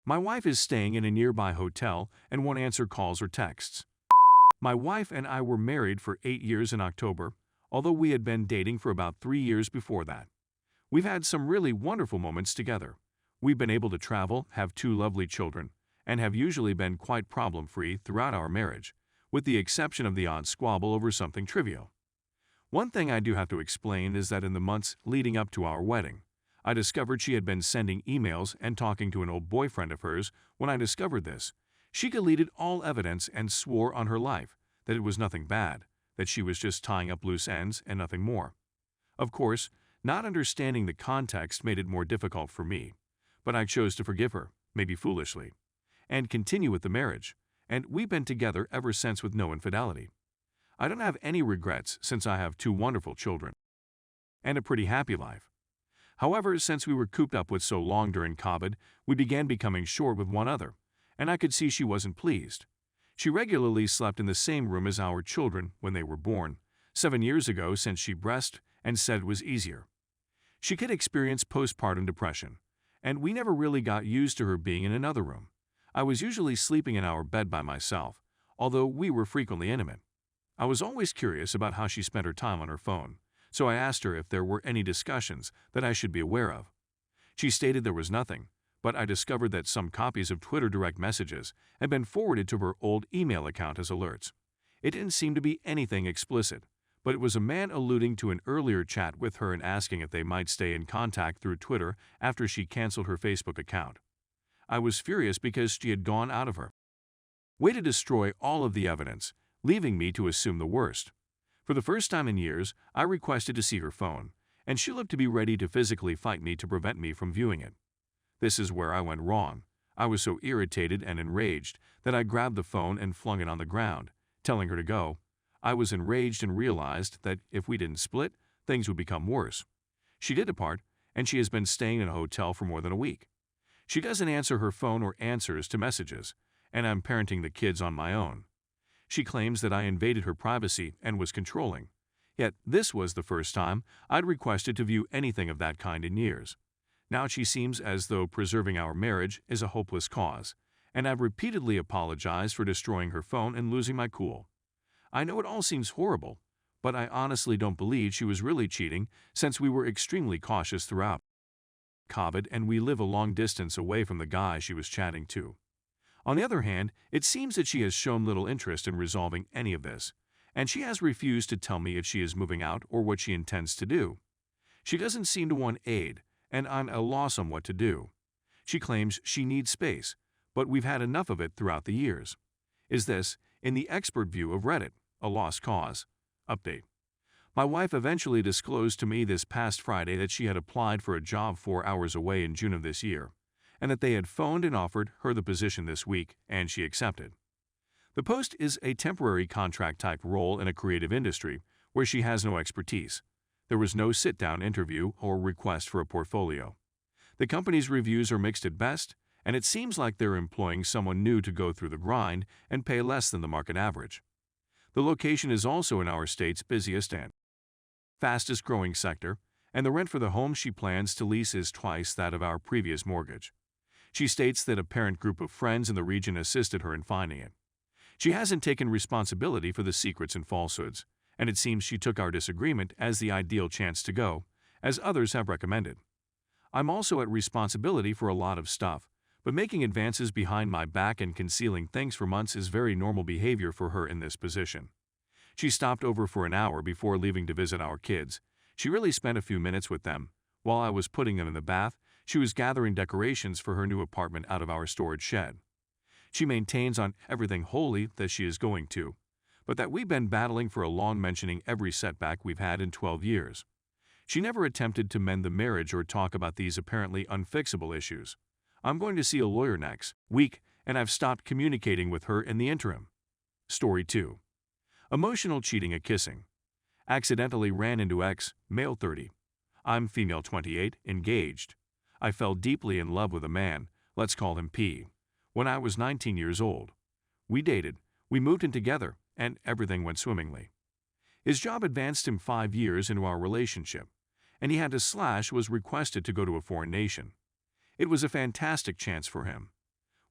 My wife is staying in a nearby hotel and won't answer calls or texts. My wife and I were married for 8 years in October, although we had been dating for about 3 years before that. We've had some really wonderful moments together. We've been able to travel, have 2 lovely children, and have usually been quite problem-free throughout our marriage, with the exception of the odd squabble over something trivial. One thing I do have to explain is that in the months leading up to our wedding, I discovered she had been sending emails and talking to an old boyfriend of hers. When I discovered this, she deleted all evidence and swore on her life that it was nothing bad, that she was just tying up loose ends and nothing more. Of course, not understanding the context made it more difficult for me, but I chose to forgive her, maybe foolishly, and continue with the marriage, and we've been together ever since with no infidelity. I don't have any regrets since I have 2 wonderful children and a pretty happy life. However, since we were cooped up with so long during COVID, we began becoming short with one another, and I could see she wasn't pleased. She regularly slept in the same room as our children when they were born, 7 years ago, since she breastfed and said it was easier. She could experience postpartum depression, and we never really got used to her being in another room. I was usually sleeping in our bed by myself, although we were frequently intimate. I was always curious about how she spent her time on her phone, so I asked her if there were any discussions that I should be aware of. She stated there was nothing, but I discovered that some copies of Twitter direct messages had been forwarded to her old email account as alerts. It didn't seem to be anything explicit, but it was a man alluding to an earlier chat with her and asking if they might stay in contact through Twitter after she canceled her Facebook account. I was furious because she had gone out of her way to destroy all of the evidence, leaving me to assume the worst. For the first time in years, I requested to see her phone, and she looked to be ready to physically fight me to prevent me from viewing it. This is where I went wrong. I was so irritated and enraged that I grabbed the phone and flung it on the ground, telling her to go. I was enraged and realized that if we didn't split, things would become worse. She did depart, and she has been staying in a hotel for more than a week. She doesn't answer her phone or answers to messages, and I'm parenting the kids on my own. She claims that I invaded her privacy and was controlling. Yet this was the first time I'd requested to view anything of that kind in years. Now she seems as though preserving our marriage is a hopeless cause, and I've repeatedly apologized for destroying her phone and losing my cool. I know it all seems horrible, but I honestly don't believe she was really cheating since we were extremely cautious throughout COVID and we live a long distance away from the guy she was chatting to. On the other hand, it seems that she has shown little interest in resolving any of this, and she has refused to tell me if she is moving out or what she intends to do. She doesn't seem to want aid, and I'm at a loss on what to do. She claims she needs space, but we've had enough of it throughout the years. Is this, in the expert view of Reddit, a lost cause? Update. My wife eventually disclosed to me this past Friday that she had applied for a job 4 hours away in June of this year, and that they had phoned and offered her the position this week, and she accepted. The post is a temporary contract-type role in a creative industry where she has no expertise. There was no sit-down interview or request for a portfolio. The company's reviews are mixed at best, and it seems like they're employing someone new to go through the grind and pay less than the market average. The location is also in our state's busiest and fastest-growing sector, and the rent for the home she plans to lease is twice that of our previous mortgage. She states that a parent group of friends in the region assisted her in finding it. She hasn't taken responsibility for the secrets and falsehoods, and it seems she took our disagreement as the ideal chance to go, as others have recommended. I'm also at responsibility for a lot of stuff, but making advances behind my back and concealing things for months is very normal behavior for her in this position. She stopped over for an hour before leaving to visit our kids. She really spent a few minutes with them. While I was putting them in the bath, she was gathering decorations for her new apartment out of our storage shed. She maintains on everything holy that she is going to, but that we've been battling for a long, mentioning every setback we've had in 12 years. She never attempted to mend the marriage or talk about these apparently unfixable issues. I'm going to see a lawyer next week, and I've stopped communicating with her in the interim. Story 2. Emotional cheating at kissing. Accidentally ran into ex, male 30. I'm female 28, engaged. I fell deeply in love with a man, let's call him P, when I was 19 years old. We dated, we moved in together, and everything went swimmingly. His job advanced him 5 years into our relationship, and he was requested to go to a foreign nation. It was a fantastic chance for him.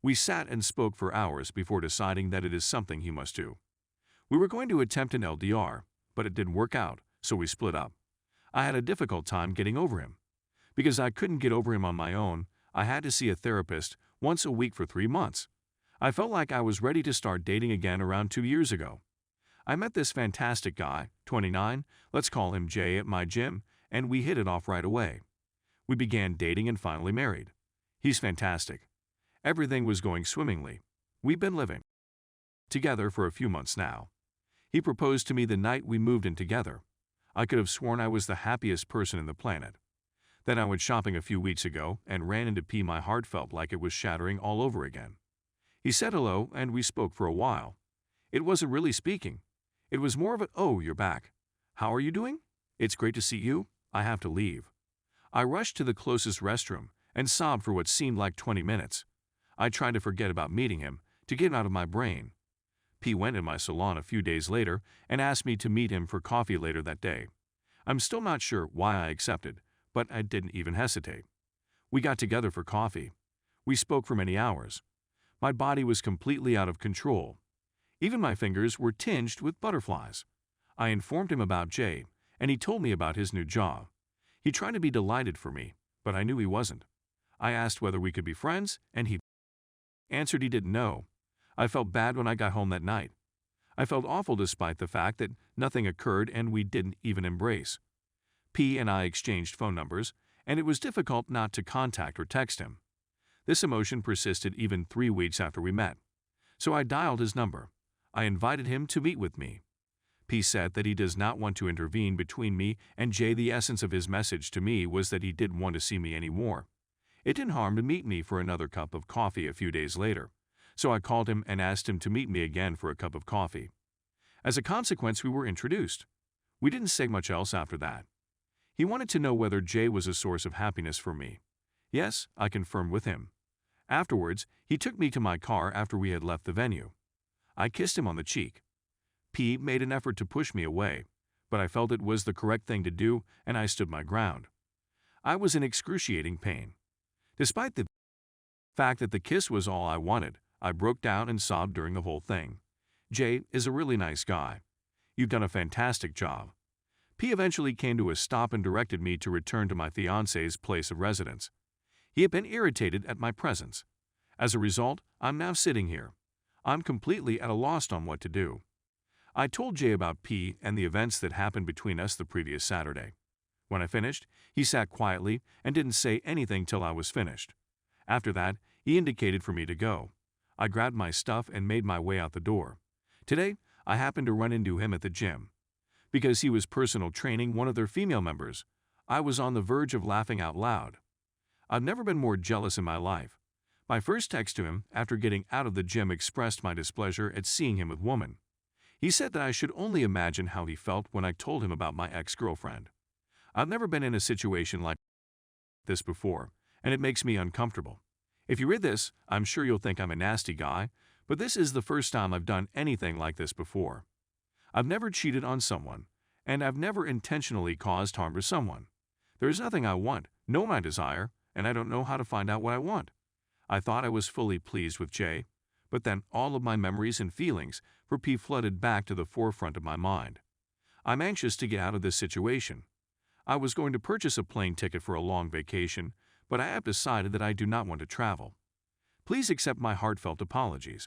We sat and spoke for hours before deciding that it is something he must do. We were going to attempt an LDR, but it didn't work out, so we split up. I had a difficult time getting over him. Because I couldn't get over him on my own, I had to see a therapist once a week for 3 months. I felt like I was ready to start dating again around 2 years ago. I met this fantastic guy, 29, let's call him Jay, at my gym, and we hit it off right away. We began dating and finally married. He's fantastic. Everything was going swimmingly. We've been living together for a few months now. He proposed to me the night we moved in together. I could have sworn I was the happiest person in the planet. Then I went shopping a few weeks ago and ran into P. My heart felt like it was shattering all over again. He said hello and we spoke for a while. It wasn't really speaking. It was more of a, "Oh, you're back. How are you doing? It's great to see you. I have to leave." I rushed to the closest restroom and sobbed for what seemed like 20 minutes. I tried to forget about meeting him, to get him out of my brain. P went in my salon a few days later and asked me to meet him for coffee later that day. I'm still not sure why I accepted, but I didn't even hesitate. We got together for coffee. We spoke for many hours. My body was completely out of control. Even my fingers were tinged with butterflies. I informed him about Jay, and he told me about his new job. He tried to be delighted for me, but I knew he wasn't. I asked whether we could be friends, and he answered he didn't know. I felt bad when I got home that night. I felt awful despite the fact that nothing occurred and we didn't even embrace. P and I exchanged phone numbers, and it was difficult not to contact or text him. This emotion persisted even 3 weeks after we met. So I dialed his number. I invited him to meet with me. P said that he does not want to intervene between me and Jay. The essence of his message to me was that he didn't want to see me anymore. It didn't harm to meet me for another cup of coffee a few days later, so I called him and asked him to meet me again for a cup of coffee. As a consequence, we were introduced. We didn't say much else after that. He wanted to know whether Jay was a source of happiness for me. Yes, I confirmed with him. Afterwards, he took me to my car after we had left the venue. I kissed him on the cheek. P made an effort to push me away, but I felt it was the correct thing to do and I stood my ground. I was in excruciating pain. Despite the fact that the kiss was all I wanted, I broke down and sobbed during the whole thing. Jay is a really nice guy. You've done a fantastic job. P eventually came to a stop and directed me to return to my fiancé's place of residence. He had been irritated at my presence. As a result, I'm now sitting here. I'm completely at a loss on what to do. I told Jay about P and the events that happened between us the previous Saturday. When I finished, he sat quietly and didn't say anything till I was finished. After that, he indicated for me to go. I grabbed my stuff and made my way out the door. Today, I happened to run into him at the gym. Because he was personal training one of their female members, I was on the verge of laughing out loud. I've never been more jealous in my life. My first text to him after getting out of the gym expressed my displeasure at seeing him with women. He said that I should only imagine how he felt when I told him about my ex-girlfriend. I've never been in a situation like this before, and it makes me uncomfortable. If you read this, I'm sure you'll think I'm a nasty guy, but this is the first time I've done anything like this before. I've never cheated on someone, and I've never intentionally caused harm to someone. There is nothing I want, no my desire, and I don't know how to find out what I want. I thought I was fully pleased with Jay, but then all of my memories and feelings for P flooded back to the forefront of my mind. I'm anxious to get out of this situation. I was going to purchase a plane ticket for a long vacation, but I have decided that I do not want to travel. Please accept my heartfelt apologies.